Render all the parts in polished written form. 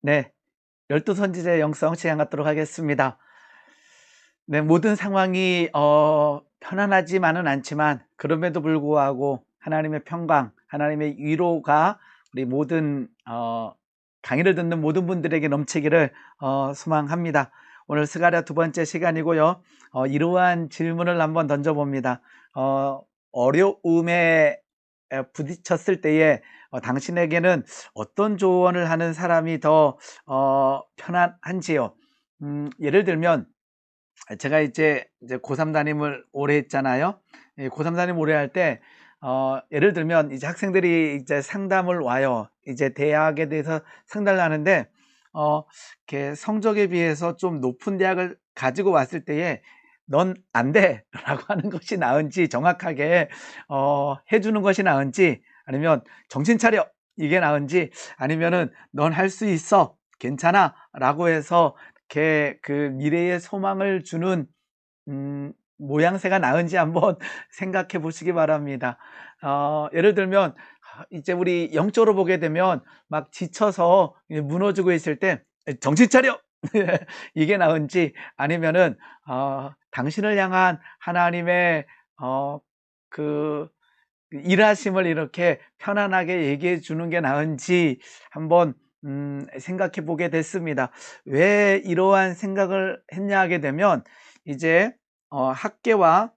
네, 열두 선지자의 영성 시간 갖도록 하겠습니다. 네, 모든 상황이 편안하지만은 않지만 그럼에도 불구하고 하나님의 평강, 하나님의 위로가 우리 모든 강의를 듣는 모든 분들에게 넘치기를 소망합니다. 오늘 스가랴 두 번째 시간이고요. 이러한 질문을 한번 던져봅니다. 어려움에 부딪혔을 때에 당신에게는 어떤 조언을 하는 사람이 더 편안한지요? 예를 들면 제가 이제 고3 담임을 오래 했잖아요. 고3 담임 오래 할 때, 예를 들면 이제 학생들이 이제 상담을 와요. 이제 대학에 대해서 상담을 하는데, 이렇게 성적에 비해서 좀 높은 대학을 가지고 왔을 때에, 넌 안 돼! 라고 하는 것이 나은지, 정확하게, 해주는 것이 나은지, 아니면 정신 차려! 이게 나은지, 아니면은 넌 할 수 있어! 괜찮아! 라고 해서 이렇게 그 미래의 소망을 주는 모양새가 나은지 한번 생각해 보시기 바랍니다. 예를 들면 이제 우리 영적으로 보게 되면 막 지쳐서 무너지고 있을 때 정신 차려! 이게 나은지, 아니면은 당신을 향한 하나님의 그 일하심을 이렇게 편안하게 얘기해 주는 게 나은지 한번 생각해 보게 됐습니다. 왜 이러한 생각을 했냐 하게 되면 이제 학개와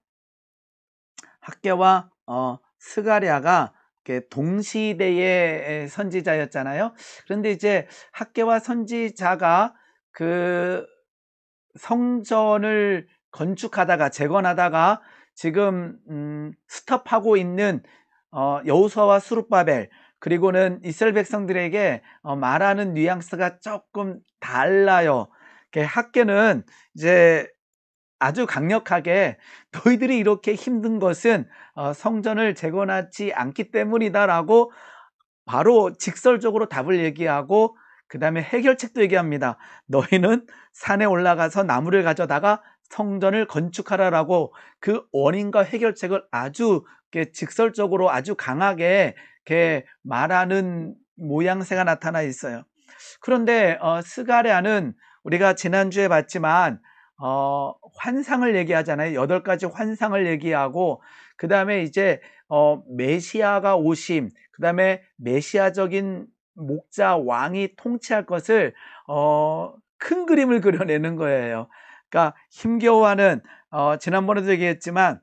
스가랴가 이렇게 동시대의 선지자였잖아요. 그런데 이제 학개와 선지자가 그 성전을 건축하다가 재건하다가 지금 스톱하고 있는 여호수아와 스룹바벨, 그리고는 이스라엘 백성들에게 말하는 뉘앙스가 조금 달라요. 학개는 이제 아주 강력하게 너희들이 이렇게 힘든 것은 성전을 재건하지 않기 때문이다라고 바로 직설적으로 답을 얘기하고, 그 다음에 해결책도 얘기합니다. 너희는 산에 올라가서 나무를 가져다가 성전을 건축하라라고 그 원인과 해결책을 아주 직설적으로 아주 강하게 말하는 모양새가 나타나 있어요. 그런데 스가랴는 우리가 지난주에 봤지만 환상을 얘기하잖아요. 8가지 환상을 얘기하고, 그 다음에 이제 메시아가 오심, 그 다음에 메시아적인 목자 왕이 통치할 것을 큰 그림을 그려내는 거예요. 그러니까 힘겨워하는, 지난번에도 얘기했지만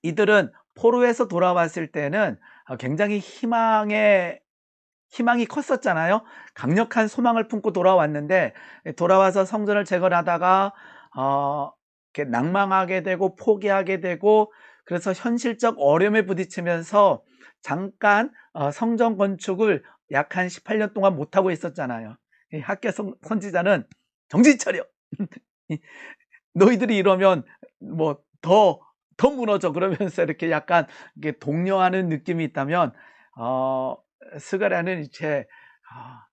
이들은 포로에서 돌아왔을 때는 굉장히 희망이 컸었잖아요. 강력한 소망을 품고 돌아왔는데, 돌아와서 성전을 재건하다가 이렇게 낭망하게 되고 포기하게 되고, 그래서 현실적 어려움에 부딪히면서 잠깐 성전 건축을 약 한 18년 동안 못하고 있었잖아요. 이 학개 선지자는 정신 차려! 너희들이 이러면 뭐 더 무너져, 그러면서 이렇게 약간 이렇게 독려하는 느낌이 있다면, 스가랴는 이제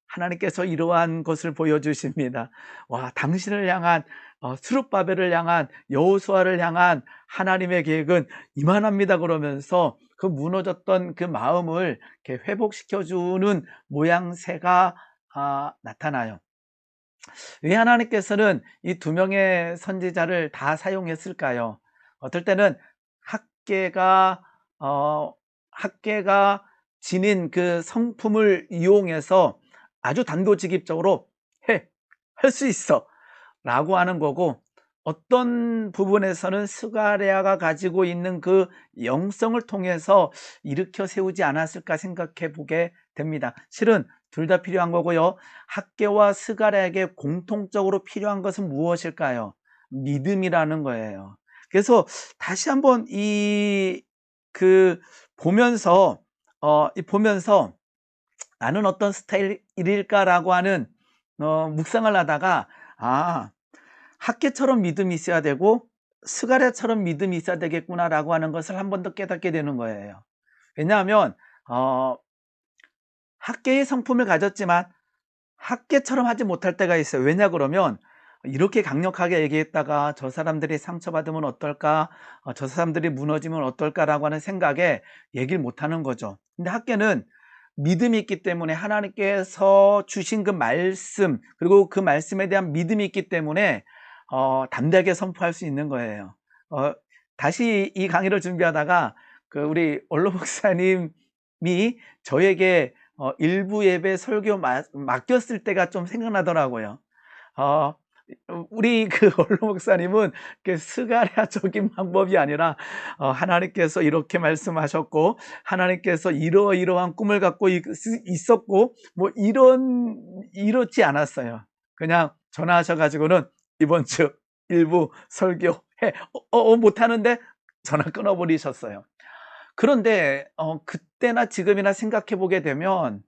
하나님께서 이러한 것을 보여주십니다. 와, 당신을 향한 스룹바벨을 향한 여호수아를 향한 하나님의 계획은 이만합니다. 그러면서 그 무너졌던 그 마음을 이렇게 회복시켜주는 모양새가 나타나요. 왜 하나님께서는 이 두 명의 선지자를 다 사용했을까요? 어떨 때는 학개가 지닌 그 성품을 이용해서 아주 단도직입적으로 할 수 있어 라고 하는 거고, 어떤 부분에서는 스가랴가 가지고 있는 그 영성을 통해서 일으켜 세우지 않았을까 생각해 보게 됩니다. 실은 둘 다 필요한 거고요. 학개와 스가랴에게 공통적으로 필요한 것은 무엇일까요? 믿음이라는 거예요. 그래서 다시 한번 보면서 나는 어떤 스타일일까라고 하는 묵상을 하다가, 학개처럼 믿음이 있어야 되고 스가랴처럼 믿음이 있어야 되겠구나라고 하는 것을 한 번 더 깨닫게 되는 거예요. 왜냐하면 학개의 성품을 가졌지만 학개처럼 하지 못할 때가 있어요. 왜냐 그러면 이렇게 강력하게 얘기했다가 저 사람들이 상처받으면 어떨까, 저 사람들이 무너지면 어떨까라고 하는 생각에 얘기를 못하는 거죠. 근데 학개는 믿음이 있기 때문에 하나님께서 주신 그 말씀, 그리고 그 말씀에 대한 믿음이 있기 때문에 담대하게 선포할 수 있는 거예요. 다시 이 강의를 준비하다가 그 우리 원로 목사님이 저에게 일부 예배 설교 맡겼을 때가 좀 생각나더라고요. 어, 우리 그 원로 목사님은 스가랴적인 방법이 아니라 하나님께서 이렇게 말씀하셨고, 하나님께서 이러이러한 꿈을 갖고 있었고, 뭐 이렇지 않았어요. 그냥 전화하셔가지고는 이번 주 일부 설교해. 못하는데 전화 끊어버리셨어요. 그런데 그때나 지금이나 생각해 보게 되면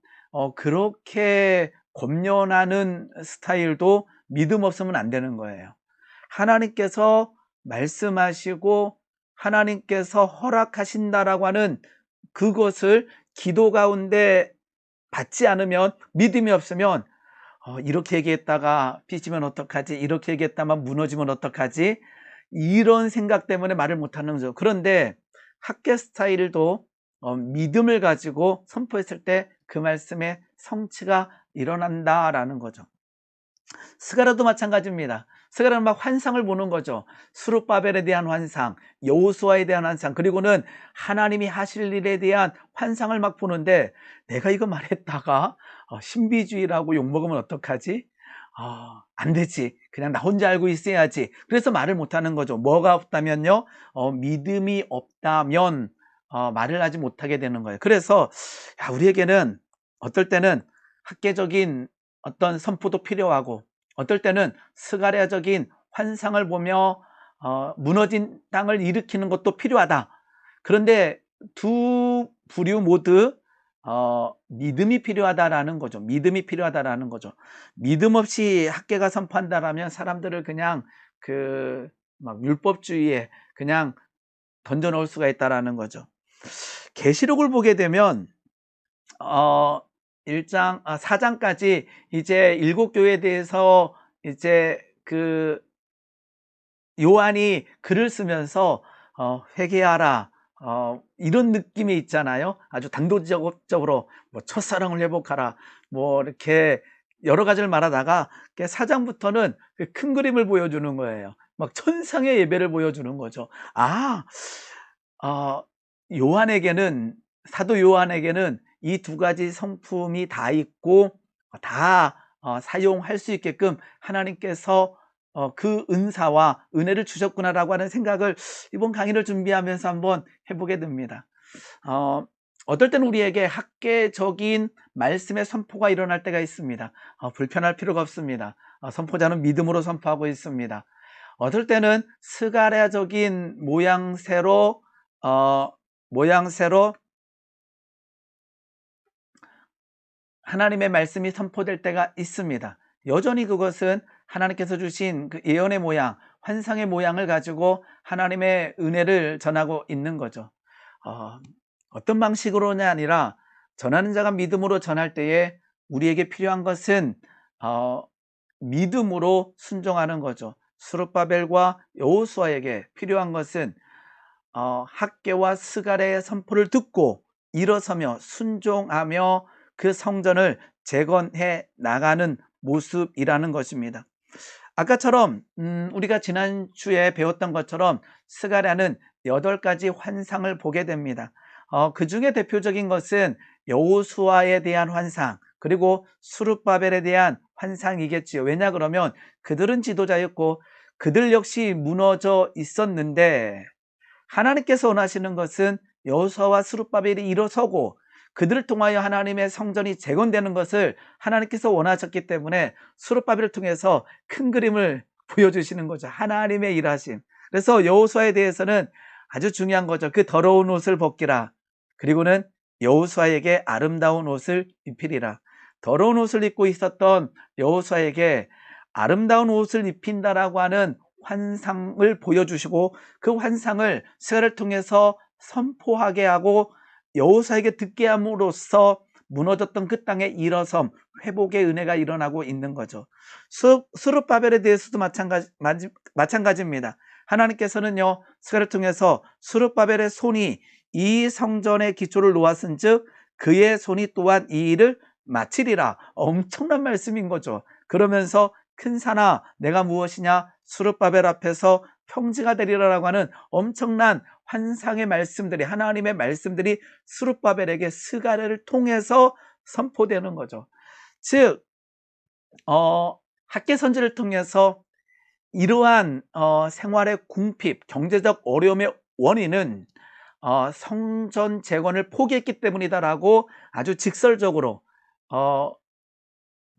그렇게 권면하는 스타일도 믿음 없으면 안 되는 거예요. 하나님께서 말씀하시고 하나님께서 허락하신다라고 하는 그것을 기도 가운데 받지 않으면, 믿음이 없으면 이렇게 얘기했다가 삐지면 어떡하지? 이렇게 얘기했다만 무너지면 어떡하지? 이런 생각 때문에 말을 못하는 거죠. 그런데 학계 스타일도 믿음을 가지고 선포했을 때 그 말씀의 성취가 일어난다라는 거죠. 스가랴도 마찬가지입니다. 스가랴는 막 환상을 보는 거죠. 스룹바벨에 대한 환상, 여호수아에 대한 환상, 그리고는 하나님이 하실 일에 대한 환상을 막 보는데, 내가 이거 말했다가 신비주의라고 욕먹으면 어떡하지? 안 되지. 그냥 나 혼자 알고 있어야지. 그래서 말을 못하는 거죠. 뭐가 없다면요? 믿음이 없다면 말을 하지 못하게 되는 거예요. 그래서 우리에게는 어떨 때는 학계적인 어떤 선포도 필요하고, 어떨 때는 스가랴적인 환상을 보며 무너진 땅을 일으키는 것도 필요하다. 그런데 두 부류 모두 믿음이 필요하다라는 거죠. 믿음이 필요하다라는 거죠. 믿음 없이 학계가 선포한다라면 사람들을 그냥 막 율법주의에 그냥 던져 넣을 수가 있다라는 거죠. 계시록을 보게 되면 4장까지 이제 7교회에 대해서 이제 요한이 글을 쓰면서 회개하라, 이런 느낌이 있잖아요. 아주 당도적으로 뭐 첫사랑을 회복하라, 뭐 이렇게 여러 가지를 말하다가 4장부터는 큰 그림을 보여주는 거예요. 막 천상의 예배를 보여주는 거죠. 요한에게는, 사도 요한에게는 이 두 가지 성품이 다 있고 다 사용할 수 있게끔 하나님께서 그 은사와 은혜를 주셨구나라고 하는 생각을 이번 강의를 준비하면서 한번 해보게 됩니다. 어떨 때는 우리에게 학계적인 말씀의 선포가 일어날 때가 있습니다. 불편할 필요가 없습니다. 선포자는 믿음으로 선포하고 있습니다. 어떨 때는 스가랴적인 모양새로 하나님의 말씀이 선포될 때가 있습니다. 여전히 그것은 하나님께서 주신 그 예언의 모양, 환상의 모양을 가지고 하나님의 은혜를 전하고 있는 거죠. 어떤 방식으로냐 아니라, 전하는 자가 믿음으로 전할 때에 우리에게 필요한 것은 믿음으로 순종하는 거죠. 스룹바벨과 여호수아에게 필요한 것은 학계와 스가랴의 선포를 듣고 일어서며 순종하며 그 성전을 재건해 나가는 모습이라는 것입니다. 아까처럼 우리가 지난주에 배웠던 것처럼 스가랴는 8가지 환상을 보게 됩니다. 그 중에 대표적인 것은 여호수아에 대한 환상, 그리고 스룹바벨에 대한 환상이겠지요. 왜냐 그러면 그들은 지도자였고 그들 역시 무너져 있었는데, 하나님께서 원하시는 것은 여호수아와 스룹바벨이 일어서고 그들을 통하여 하나님의 성전이 재건되는 것을 하나님께서 원하셨기 때문에 스룹바벨을 통해서 큰 그림을 보여주시는 거죠. 하나님의 일하심. 그래서 여호수아에 대해서는 아주 중요한 거죠. 그 더러운 옷을 벗기라. 그리고는 여호수아에게 아름다운 옷을 입히리라. 더러운 옷을 입고 있었던 여호수아에게 아름다운 옷을 입힌다라고 하는 환상을 보여주시고, 그 환상을 스가랴를 통해서 선포하게 하고 여호수아에게 듣게 함으로써 무너졌던 그 땅의 일어섬, 회복의 은혜가 일어나고 있는 거죠. 스룹바벨에 대해서도 마찬가지입니다. 하나님께서는요, 스가랴를 통해서 스룹바벨의 손이 이 성전의 기초를 놓았은즉 그의 손이 또한 이 일을 마치리라. 엄청난 말씀인 거죠. 그러면서 큰 산아 내가 무엇이냐, 스룹바벨 앞에서 평지가 되리라라고 하는 엄청난 환상의 말씀들이, 하나님의 말씀들이 스룹바벨에게 스가랴를 통해서 선포되는 거죠. 즉 학계 선지를 통해서 이러한 생활의 궁핍, 경제적 어려움의 원인은 성전 재건을 포기했기 때문이다라고 아주 직설적으로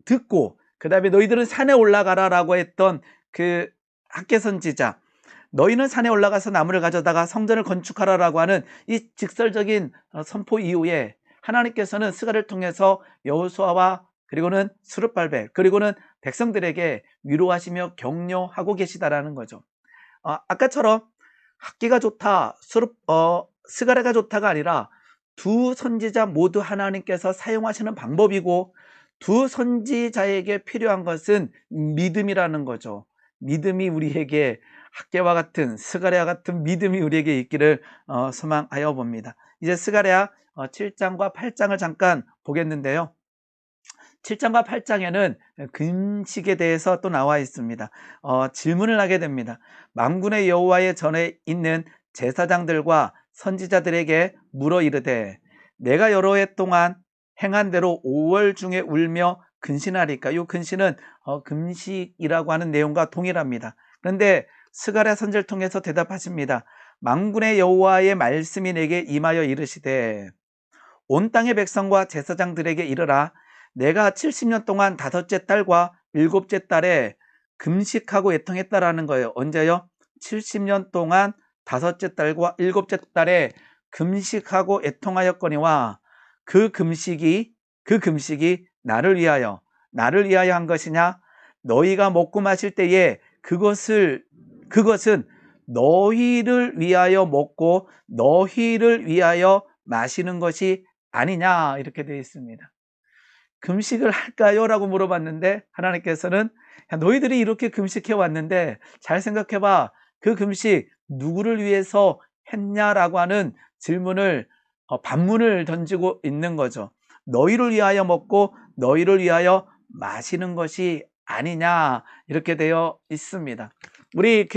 듣고, 그 다음에 너희들은 산에 올라가라라고 했던 그 학계 선지자, 너희는 산에 올라가서 나무를 가져다가 성전을 건축하라라고 하는 이 직설적인 선포 이후에 하나님께서는 스가랴를 통해서 여호수아와 그리고는 스룹발벨 그리고는 백성들에게 위로하시며 격려하고 계시다라는 거죠. 아까처럼 학기가 좋다, 스가랴가 좋다가 아니라 두 선지자 모두 하나님께서 사용하시는 방법이고, 두 선지자에게 필요한 것은 믿음이라는 거죠. 믿음이 우리에게, 학개와 같은, 스가랴 같은 믿음이 우리에게 있기를 소망하여 봅니다. 이제 스가랴 7장과 8장을 잠깐 보겠는데요. 7장과 8장에는 금식에 대해서 또 나와 있습니다. 질문을 하게 됩니다. 만군의 여호와의 전에 있는 제사장들과 선지자들에게 물어 이르되 내가 여러 해 동안 행한 대로 5월 중에 울며 근신하리까? 이 근신은 금식이라고 하는 내용과 동일합니다. 그런데 스가랴 선지를 통해서 대답하십니다. 만군의 여호와의 말씀이 내게 임하여 이르시되 온 땅의 백성과 제사장들에게 이르라. 내가 70년 동안 다섯째 달과 일곱째 달에 금식하고 애통했다라는 거예요. 언제요? 70년 동안 다섯째 달과 일곱째 달에 금식하고 애통하였거니와 그 금식이 나를 위하여 한 것이냐? 너희가 먹고 마실 때에 그것은 너희를 위하여 먹고 너희를 위하여 마시는 것이 아니냐, 이렇게 되어 있습니다. 금식을 할까요? 라고 물어봤는데 하나님께서는 너희들이 이렇게 금식해 왔는데 잘 생각해봐. 그 금식 누구를 위해서 했냐라고 하는 질문을, 반문을 던지고 있는 거죠. 너희를 위하여 먹고 너희를 위하여 마시는 것이 아니냐, 이렇게 되어 있습니다. 우리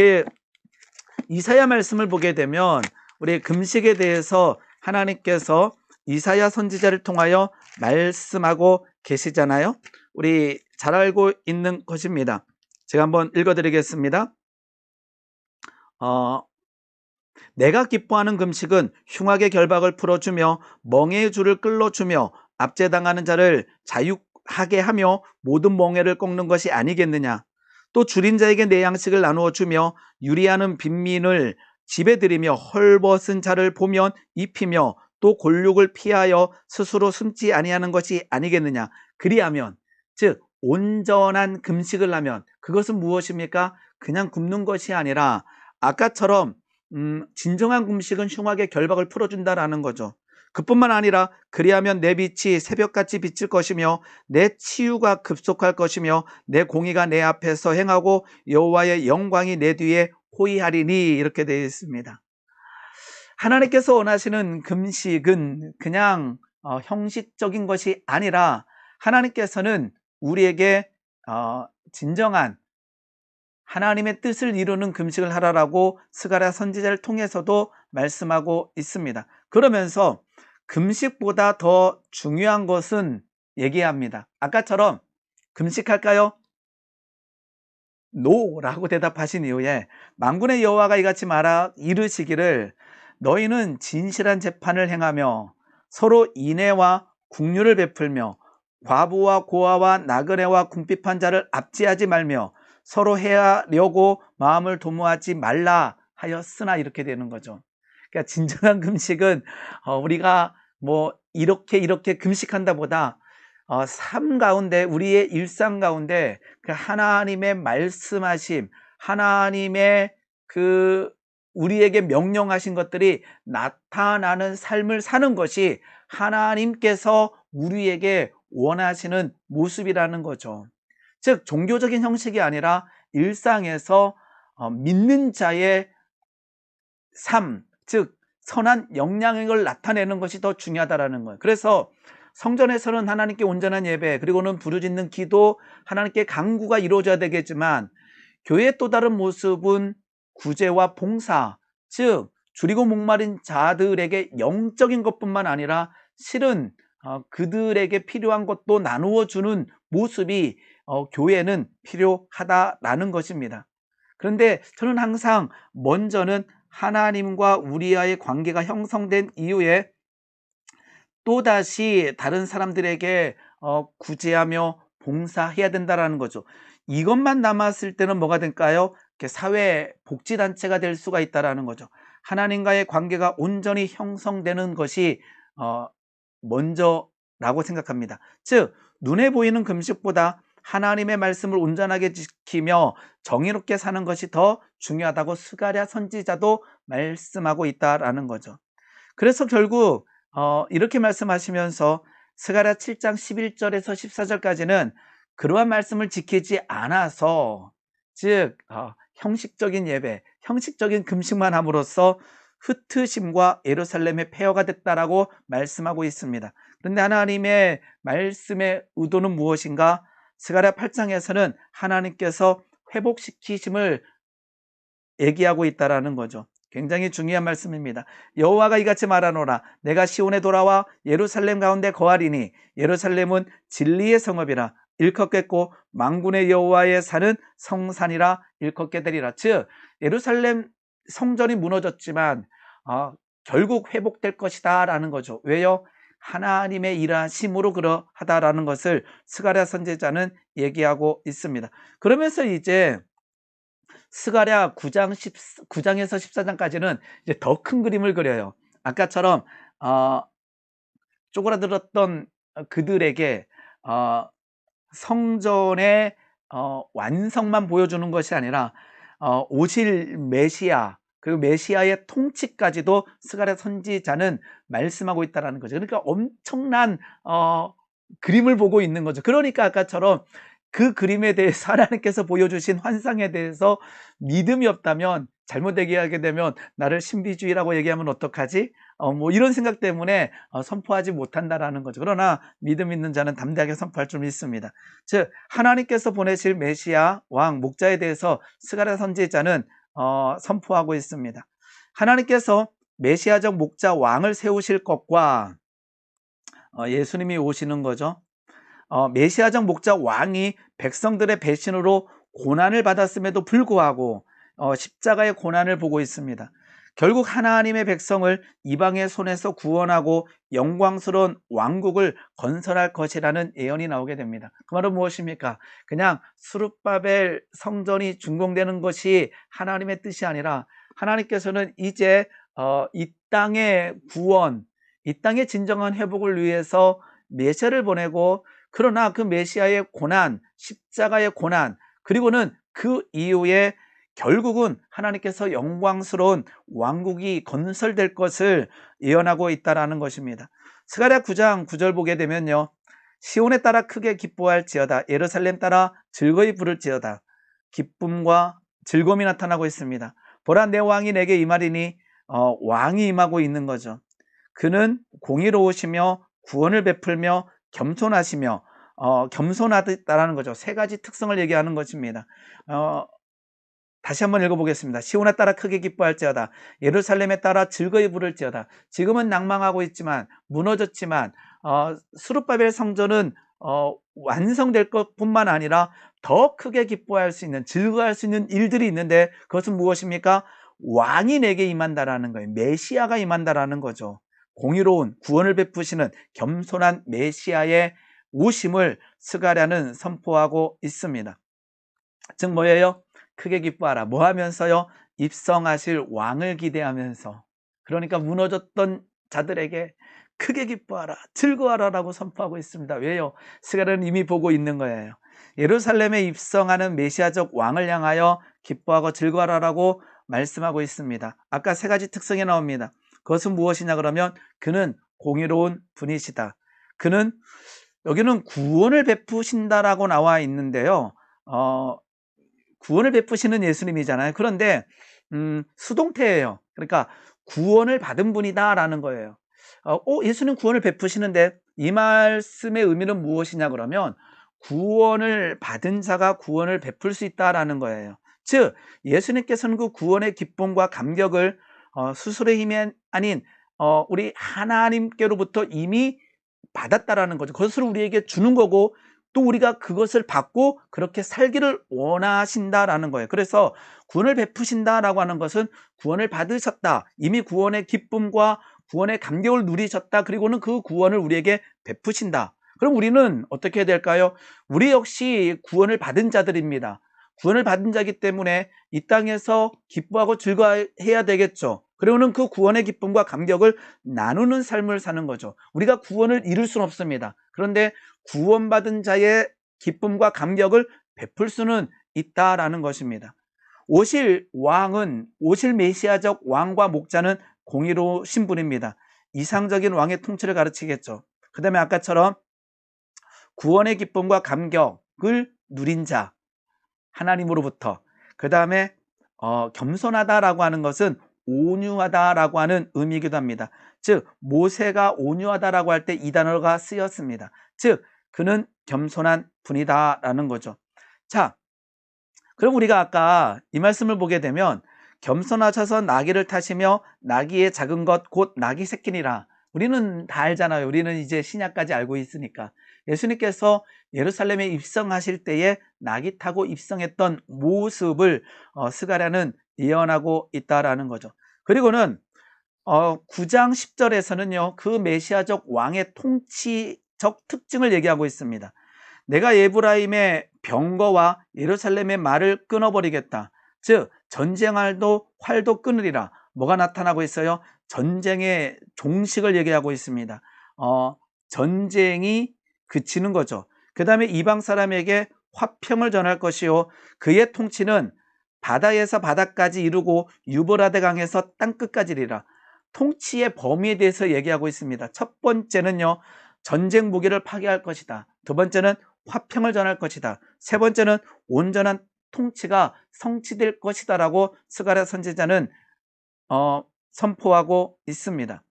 이사야 말씀을 보게 되면 우리 금식에 대해서 하나님께서 이사야 선지자를 통하여 말씀하고 계시잖아요. 우리 잘 알고 있는 것입니다. 제가 한번 읽어드리겠습니다. 내가 기뻐하는 금식은 흉악의 결박을 풀어주며 멍에의 줄을 끌어주며 압제당하는 자를 자유하게 하며 모든 멍에를 꺾는 것이 아니겠느냐. 또 줄인 자에게 내 양식을 나누어 주며 유리하는 빈민을 집에 들이며 헐벗은 자를 보면 입히며 또 골육을 피하여 스스로 숨지 아니하는 것이 아니겠느냐. 그리하면, 즉 온전한 금식을 하면 그것은 무엇입니까? 그냥 굶는 것이 아니라 아까처럼 진정한 금식은 흉악의 결박을 풀어준다라는 거죠. 그뿐만 아니라 그리하면 내 빛이 새벽같이 비칠 것이며 내 치유가 급속할 것이며 내 공의가 내 앞에서 행하고 여호와의 영광이 내 뒤에 호위하리니, 이렇게 되어 있습니다. 하나님께서 원하시는 금식은 그냥 형식적인 것이 아니라 하나님께서는 우리에게 진정한 하나님의 뜻을 이루는 금식을 하라라고 스가랴 선지자를 통해서도 말씀하고 있습니다. 그러면서 금식보다 더 중요한 것은 얘기합니다. 아까처럼 금식할까요? 노라고 대답하신 이후에 만군의 여호와가 이같이 말하 이르시기를 너희는 진실한 재판을 행하며 서로 인애와 국률을 베풀며 과부와 고아와 나그네와 궁핍한 자를 압제하지 말며 서로 해하려고 마음을 도모하지 말라 하였으나, 이렇게 되는 거죠. 그러니까 진정한 금식은 우리가 이렇게 금식한다 보다 삶 가운데, 우리의 일상 가운데 그 하나님의 말씀하심, 하나님의 우리에게 명령하신 것들이 나타나는 삶을 사는 것이 하나님께서 우리에게 원하시는 모습이라는 거죠. 즉 종교적인 형식이 아니라 일상에서 믿는 자의 삶, 즉 선한 영향력을 나타내는 것이 더 중요하다라는 거예요. 그래서 성전에서는 하나님께 온전한 예배, 그리고는 부르짖는 기도, 하나님께 간구가 이루어져야 되겠지만, 교회의 또 다른 모습은 구제와 봉사, 즉 줄이고 목마른 자들에게 영적인 것뿐만 아니라 실은 그들에게 필요한 것도 나누어 주는 모습이 교회는 필요하다라는 것입니다. 그런데 저는 항상 먼저는 하나님과 우리와의 관계가 형성된 이후에 또다시 다른 사람들에게 구제하며 봉사해야 된다라는 거죠. 이것만 남았을 때는 뭐가 될까요? 사회 복지단체가 될 수가 있다라는 거죠. 하나님과의 관계가 온전히 형성되는 것이 먼저라고 생각합니다. 즉 눈에 보이는 금식보다 하나님의 말씀을 온전하게 지키며 정의롭게 사는 것이 더 중요하다고 스가랴 선지자도 말씀하고 있다라는 거죠. 그래서 결국 이렇게 말씀하시면서 스가랴 7장 11절에서 14절까지는 그러한 말씀을 지키지 않아서, 즉 형식적인 예배, 형식적인 금식만 함으로써 흩으심과 예루살렘의 폐허가 됐다라고 말씀하고 있습니다. 그런데 하나님의 말씀의 의도는 무엇인가? 스가랴 8장에서는 하나님께서 회복시키심을 얘기하고 있다라는 거죠. 굉장히 중요한 말씀입니다. 여호와가 이같이 말하노라. 내가 시온에 돌아와 예루살렘 가운데 거하리니 예루살렘은 진리의 성읍이라 일컫겠고 만군의 여호와의 산은 성산이라 일컫게 되리라. 즉 예루살렘 성전이 무너졌지만 결국 회복될 것이다 라는 거죠. 왜요? 하나님의 일하심으로 그러하다라는 것을 스가랴 선지자는 얘기하고 있습니다. 그러면서 이제 스가랴 9장에서 14장까지는 이제 더 큰 그림을 그려요. 아까처럼 쪼그라들었던 그들에게 성전의 완성만 보여주는 것이 아니라 오실 메시아, 그리고 메시아의 통치까지도 스가랴 선지자는 말씀하고 있다는 거죠. 그러니까 엄청난 그림을 보고 있는 거죠. 그러니까 아까처럼 그 그림에 대해서 하나님께서 보여주신 환상에 대해서 믿음이 없다면, 잘못 얘기하게 되면 나를 신비주의라고 얘기하면 어떡하지? 뭐 이런 생각 때문에 선포하지 못한다라는 거죠. 그러나 믿음 있는 자는 담대하게 선포할 줄 믿습니다. 즉 하나님께서 보내실 메시아 왕 목자에 대해서 스가랴 선지자는 선포하고 있습니다. 하나님께서 메시아적 목자 왕을 세우실 것과 예수님이 오시는 거죠. 메시아적 목자 왕이 백성들의 배신으로 고난을 받았음에도 불구하고 십자가의 고난을 보고 있습니다. 결국 하나님의 백성을 이방의 손에서 구원하고 영광스러운 왕국을 건설할 것이라는 예언이 나오게 됩니다. 그 말은 무엇입니까? 그냥 스룹바벨 성전이 준공되는 것이 하나님의 뜻이 아니라 하나님께서는 이제 이 땅의 구원, 이 땅의 진정한 회복을 위해서 메시아를 보내고, 그러나 그 메시아의 고난, 십자가의 고난, 그리고는 그 이후에 결국은 하나님께서 영광스러운 왕국이 건설될 것을 예언하고 있다라는 것입니다. 스가랴 9장 9절 보게 되면요, 시온에 따라 크게 기뻐할지어다, 예루살렘 따라 즐거이 부를지어다. 기쁨과 즐거움이 나타나고 있습니다. 보라, 내 왕이 내게 임하리니 왕이 임하고 있는 거죠. 그는 공의로우시며 구원을 베풀며 겸손하시며 겸손하다라는 거죠. 세 가지 특성을 얘기하는 것입니다. 다시 한번 읽어보겠습니다. 시온에 따라 크게 기뻐할지어다, 예루살렘에 따라 즐거이 부를지어다. 지금은 낭망하고 있지만, 무너졌지만 스룹바벨 성전은 완성될 것뿐만 아니라 더 크게 기뻐할 수 있는, 즐거워할 수 있는 일들이 있는데, 그것은 무엇입니까? 왕이 내게 임한다라는 거예요. 메시아가 임한다라는 거죠. 공의로운 구원을 베푸시는 겸손한 메시아의 오심을 스가랴는 선포하고 있습니다. 즉 뭐예요? 크게 기뻐하라. 뭐 하면서요? 입성하실 왕을 기대하면서. 그러니까 무너졌던 자들에게 크게 기뻐하라, 즐거워하라라고 선포하고 있습니다. 왜요? 스가랴는 이미 보고 있는 거예요. 예루살렘에 입성하는 메시아적 왕을 향하여 기뻐하고 즐거워하라고 말씀하고 있습니다. 아까 세 가지 특성이 나옵니다. 그것은 무엇이냐 그러면, 그는 공의로운 분이시다. 그는, 여기는 구원을 베푸신다라고 나와 있는데요. 구원을 베푸시는 예수님이잖아요. 그런데 수동태예요. 그러니까 구원을 받은 분이다라는 거예요. 예수님 구원을 베푸시는데 이 말씀의 의미는 무엇이냐 그러면 구원을 받은 자가 구원을 베풀 수 있다라는 거예요. 즉 예수님께서는 그 구원의 기쁨과 감격을 스스로의 힘이 아닌 우리 하나님께로부터 이미 받았다라는 거죠. 그것을 우리에게 주는 거고 또 우리가 그것을 받고 그렇게 살기를 원하신다라는 거예요. 그래서 구원을 베푸신다라고 하는 것은 구원을 받으셨다. 이미 구원의 기쁨과 구원의 감격을 누리셨다. 그리고는 그 구원을 우리에게 베푸신다. 그럼 우리는 어떻게 해야 될까요? 우리 역시 구원을 받은 자들입니다. 구원을 받은 자이기 때문에 이 땅에서 기뻐하고 즐거워해야 되겠죠. 그리고는 그 구원의 기쁨과 감격을 나누는 삶을 사는 거죠. 우리가 구원을 이룰 수는 없습니다. 그런데 구원받은 자의 기쁨과 감격을 베풀 수는 있다라는 것입니다. 오실 메시아적 왕과 목자는 공의로우신 분입니다. 이상적인 왕의 통치를 가르치겠죠. 그 다음에 아까처럼 구원의 기쁨과 감격을 누린 자, 하나님으로부터. 그 다음에 겸손하다라고 하는 것은 온유하다라고 하는 의미이기도 합니다. 즉 모세가 온유하다라고 할 때 이 단어가 쓰였습니다. 즉 그는 겸손한 분이다라는 거죠. 자, 그럼 우리가 아까 이 말씀을 보게 되면 겸손하셔서 나귀를 타시며 나귀의 작은 것 곧 나귀 새끼니라. 우리는 다 알잖아요. 우리는 이제 신약까지 알고 있으니까. 예수님께서 예루살렘에 입성하실 때에 나귀 타고 입성했던 모습을 스가랴는 예언하고 있다라는 거죠. 그리고는 9장 10절에서는요. 그 메시아적 왕의 통치적 특징을 얘기하고 있습니다. 내가 에브라임의 병거와 예루살렘의 말을 끊어버리겠다. 즉 전쟁할도 활도 끊으리라. 뭐가 나타나고 있어요? 전쟁의 종식을 얘기하고 있습니다. 전쟁이 그치는 거죠. 그 다음에 이방 사람에게 화평을 전할 것이요 그의 통치는 바다에서 바다까지 이루고 유브라데 강에서 땅끝까지리라. 통치의 범위에 대해서 얘기하고 있습니다. 첫 번째는요, 전쟁 무기를 파괴할 것이다. 두 번째는 화평을 전할 것이다. 세 번째는 온전한 통치가 성취될 것이다라고 스가랴 선지자는 선포하고 있습니다.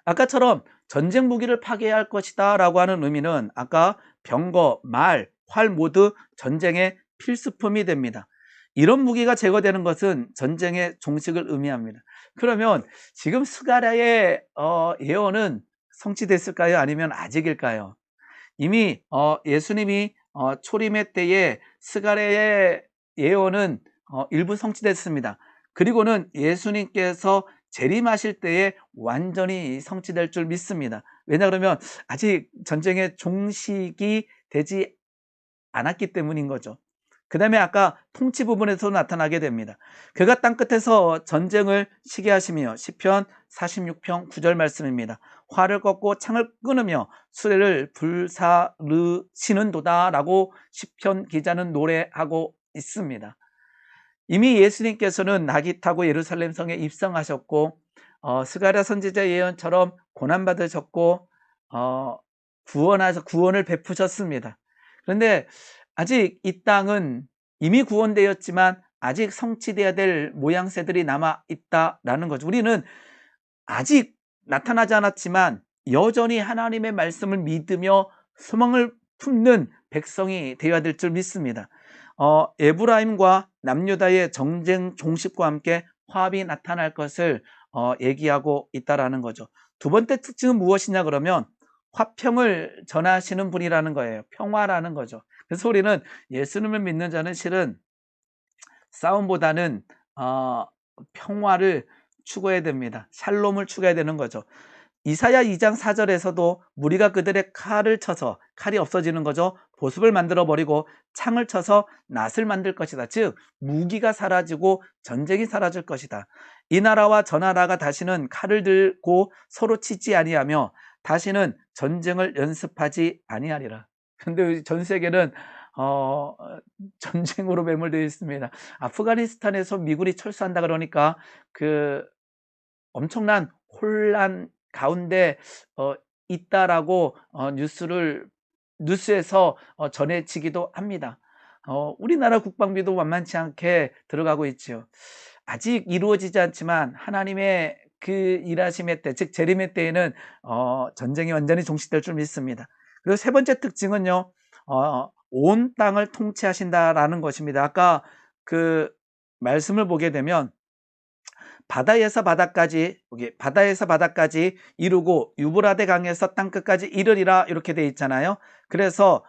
아까처럼 전쟁 무기를 파괴할 것이다 라고 하는 의미는 아까 병거, 말, 활 모두 전쟁의 필수품이 됩니다. 이런 무기가 제거되는 것은 전쟁의 종식을 의미합니다. 그러면 지금 스가랴의 예언은 성취됐을까요? 아니면 아직일까요? 이미 예수님이 초림의 때에 스가랴의 예언은 일부 성취됐습니다. 그리고는 예수님께서 재림하실 때에 완전히 성취될 줄 믿습니다. 왜냐 그러면 아직 전쟁의 종식이 되지 않았기 때문인 거죠. 그 다음에 아까 통치 부분에서 나타나게 됩니다. 그가 땅끝에서 전쟁을 시게 하시며 시편 46편 9절 말씀입니다. 활을 꺾고 창을 끊으며 수레를 불사르시는도다 라고 시편 기자는 노래하고 있습니다. 이미 예수님께서는 나귀 타고 예루살렘 성에 입성하셨고 스가랴 선지자 예언처럼 고난받으셨고 구원을 베푸셨습니다. 그런데 아직 이 땅은 이미 구원되었지만 아직 성취되어야 될 모양새들이 남아있다라는 거죠. 우리는 아직 나타나지 않았지만 여전히 하나님의 말씀을 믿으며 소망을 품는 백성이 되어야 될 줄 믿습니다. 에브라임과 남유다의 정쟁 종식과 함께 화합이 나타날 것을 얘기하고 있다라는 거죠. 두 번째 특징은 무엇이냐 그러면 화평을 전하시는 분이라는 거예요. 평화라는 거죠. 그래서 우리는 예수님을 믿는 자는 실은 싸움보다는 평화를 추구해야 됩니다. 샬롬을 추구해야 되는 거죠. 이사야 2장 4절에서도 무리가 그들의 칼을 쳐서 칼이 없어지는 거죠. 보습을 만들어 버리고 창을 쳐서 낫을 만들 것이다. 즉 무기가 사라지고 전쟁이 사라질 것이다. 이 나라와 저 나라가 다시는 칼을 들고 서로 치지 아니하며 다시는 전쟁을 연습하지 아니하리라. 그런데 전 세계는 전쟁으로 매몰되어 있습니다. 아프가니스탄에서 미군이 철수한다 그러니까 그 엄청난 혼란 가운데 있다라고 뉴스에서 전해지기도 합니다. 우리나라 국방비도 만만치 않게 들어가고 있지요. 아직 이루어지지 않지만 하나님의 그 일하심의 때, 즉 재림의 때에는 전쟁이 완전히 종식될 줄 믿습니다. 그리고 세 번째 특징은요, 온 땅을 통치하신다라는 것입니다. 아까 그 말씀을 보게 되면 바다에서 바다까지 이루고 유브라데 강에서 땅 끝까지 이르리라 이렇게 돼 있잖아요. 그래서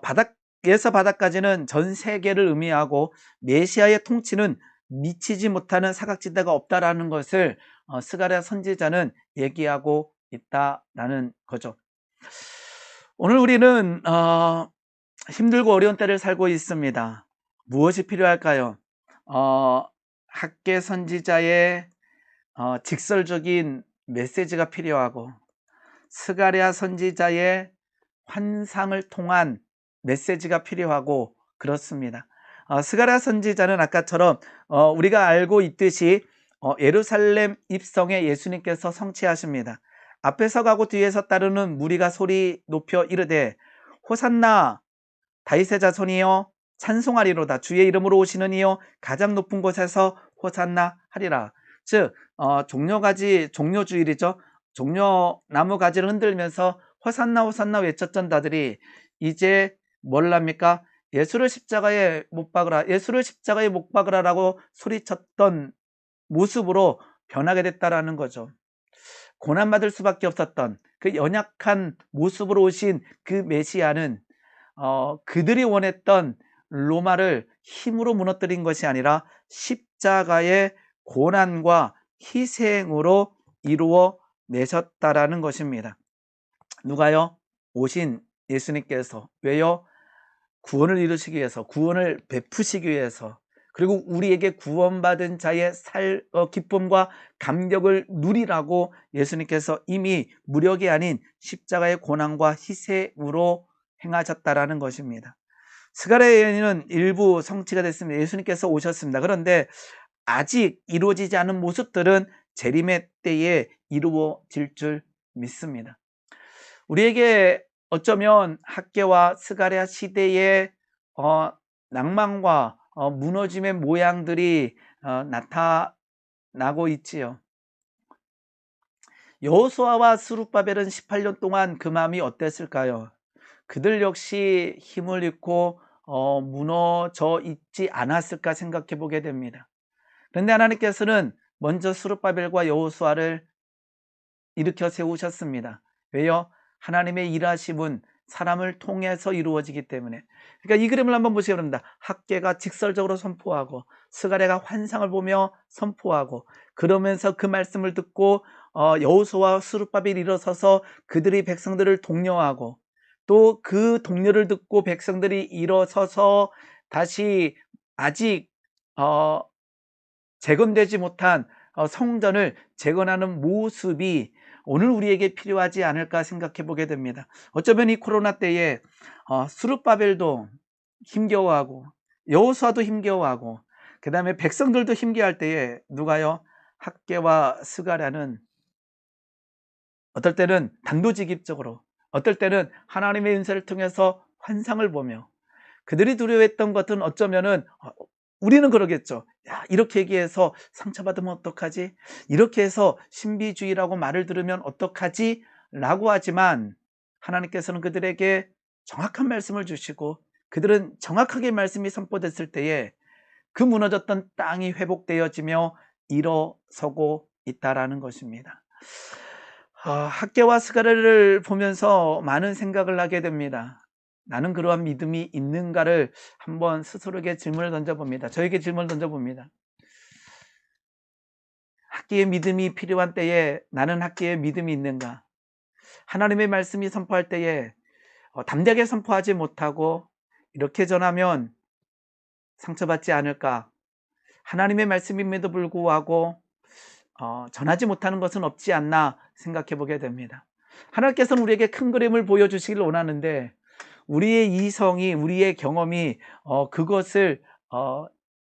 바다에서 바다까지는 전 세계를 의미하고 메시아의 통치는 미치지 못하는 사각지대가 없다라는 것을 스가랴 선지자는 얘기하고 있다라는 거죠. 오늘 우리는 힘들고 어려운 때를 살고 있습니다. 무엇이 필요할까요? 학계 선지자의 직설적인 메시지가 필요하고 스가랴 선지자의 환상을 통한 메시지가 필요하고 그렇습니다. 스가랴 선지자는 아까처럼 우리가 알고 있듯이 예루살렘 입성에 예수님께서 성취하십니다. 앞에서 가고 뒤에서 따르는 무리가 소리 높여 이르되 호산나 다윗의 자손이여 찬송하리로다. 주의 이름으로 오시는 이여 가장 높은 곳에서 호산나 하리라. 즉 종려주일이죠. 종려나무 가지를 흔들면서 호산나 호산나 외쳤던 자들이 이제 뭘 합니까? 예수를 십자가에 못 박으라, 예수를 십자가에 못 박으라라고 소리쳤던 모습으로 변하게 됐다라는 거죠. 고난받을 수밖에 없었던 그 연약한 모습으로 오신 그 메시아는 그들이 원했던 로마를 힘으로 무너뜨린 것이 아니라 십자가의 고난과 희생으로 이루어 내셨다라는 것입니다. 누가요? 오신 예수님께서. 왜요? 구원을 이루시기 위해서, 구원을 베푸시기 위해서, 그리고 우리에게 구원받은 자의 기쁨과 감격을 누리라고 예수님께서 이미 무력이 아닌 십자가의 고난과 희생으로 행하셨다라는 것입니다. 스가랴의 예언은 일부 성취가 됐습니다. 예수님께서 오셨습니다. 그런데 아직 이루어지지 않은 모습들은 재림의 때에 이루어질 줄 믿습니다. 우리에게 어쩌면 학개와 스가랴 시대의 낭만과 무너짐의 모양들이 나타나고 있지요. 여호수아와 스룹바벨은 18년 동안 그 마음이 어땠을까요? 그들 역시 힘을 잃고 무너져 있지 않았을까 생각해 보게 됩니다. 그런데 하나님께서는 먼저 스룹바벨과 여호수아를 일으켜 세우셨습니다. 왜요? 하나님의 일하심은 사람을 통해서 이루어지기 때문에. 그러니까 이 그림을 한번 보시기 바랍니다. 학개가 직설적으로 선포하고 스가랴가 환상을 보며 선포하고, 그러면서 그 말씀을 듣고 여호수아와 스룹바벨이 일어서서 그들이 백성들을 독려하고, 또 그 독려를 듣고 백성들이 일어서서 다시 아직 재건되지 못한 성전을 재건하는 모습이 오늘 우리에게 필요하지 않을까 생각해 보게 됩니다. 어쩌면 이 코로나 때에 스룹바벨도 힘겨워하고 여호수아도 힘겨워하고 그 다음에 백성들도 힘겨워할 때에 누가요? 학개와 스가랴는 어떨 때는 단도직입적으로, 어떨 때는 하나님의 은혜를 통해서 환상을 보며, 그들이 두려워했던 것은 어쩌면은 우리는 그러겠죠. 야, 이렇게 얘기해서 상처받으면 어떡하지? 이렇게 해서 신비주의라고 말을 들으면 어떡하지? 라고 하지만 하나님께서는 그들에게 정확한 말씀을 주시고, 그들은 정확하게 말씀이 선포됐을 때에 그 무너졌던 땅이 회복되어지며 일어서고 있다라는 것입니다. 학개와 스가랴를 보면서 많은 생각을 하게 됩니다. 나는 그러한 믿음이 있는가를 한번 스스로에게 질문을 던져봅니다. 저에게 질문을 던져봅니다. 학개의 믿음이 필요한 때에 나는 학개의 믿음이 있는가? 하나님의 말씀이 선포할 때에 담대하게 선포하지 못하고 이렇게 전하면 상처받지 않을까? 하나님의 말씀임에도 불구하고 전하지 못하는 것은 없지 않나 생각해 보게 됩니다. 하나님께서는 우리에게 큰 그림을 보여주시길 원하는데 우리의 이성이, 우리의 경험이 그것을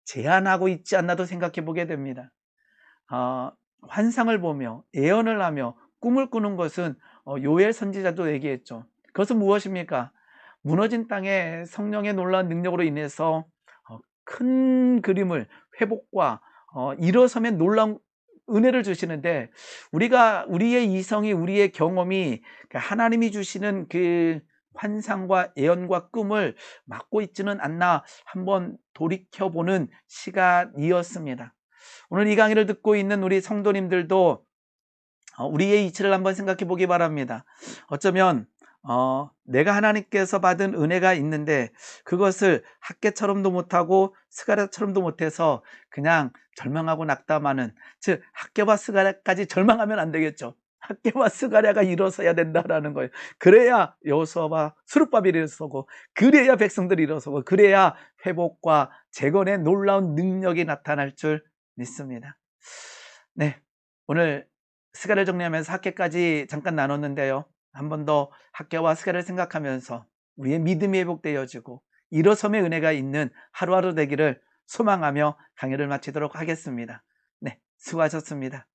제한하고 있지 않나도 생각해 보게 됩니다. 환상을 보며 예언을 하며 꿈을 꾸는 것은 요엘 선지자도 얘기했죠. 그것은 무엇입니까? 무너진 땅에 성령의 놀라운 능력으로 인해서 큰 그림을, 회복과 일어서면 놀라운 은혜를 주시는데, 우리의 이성이, 우리의 경험이 하나님이 주시는 그 환상과 예언과 꿈을 막고 있지는 않나 한번 돌이켜보는 시간이었습니다. 오늘 이 강의를 듣고 있는 우리 성도님들도 우리의 이치를 한번 생각해 보기 바랍니다. 어쩌면 내가 하나님께서 받은 은혜가 있는데 그것을 학개처럼도 못하고 스가랴처럼도 못해서 그냥 절망하고 낙담하는, 즉 학개와 스가랴까지 절망하면 안 되겠죠. 학개와 스가랴가 일어서야 된다라는 거예요. 그래야 여호수아와 스룹바벨이 일어서고, 그래야 백성들이 일어서고, 그래야 회복과 재건의 놀라운 능력이 나타날 줄 믿습니다. 네, 오늘 스가랴를 정리하면서 학개까지 잠깐 나눴는데요. 한 번 더 학개와 스가랴를 생각하면서 우리의 믿음이 회복되어지고 일어섬의 은혜가 있는 하루하루 되기를 소망하며 강의를 마치도록 하겠습니다. 네, 수고하셨습니다.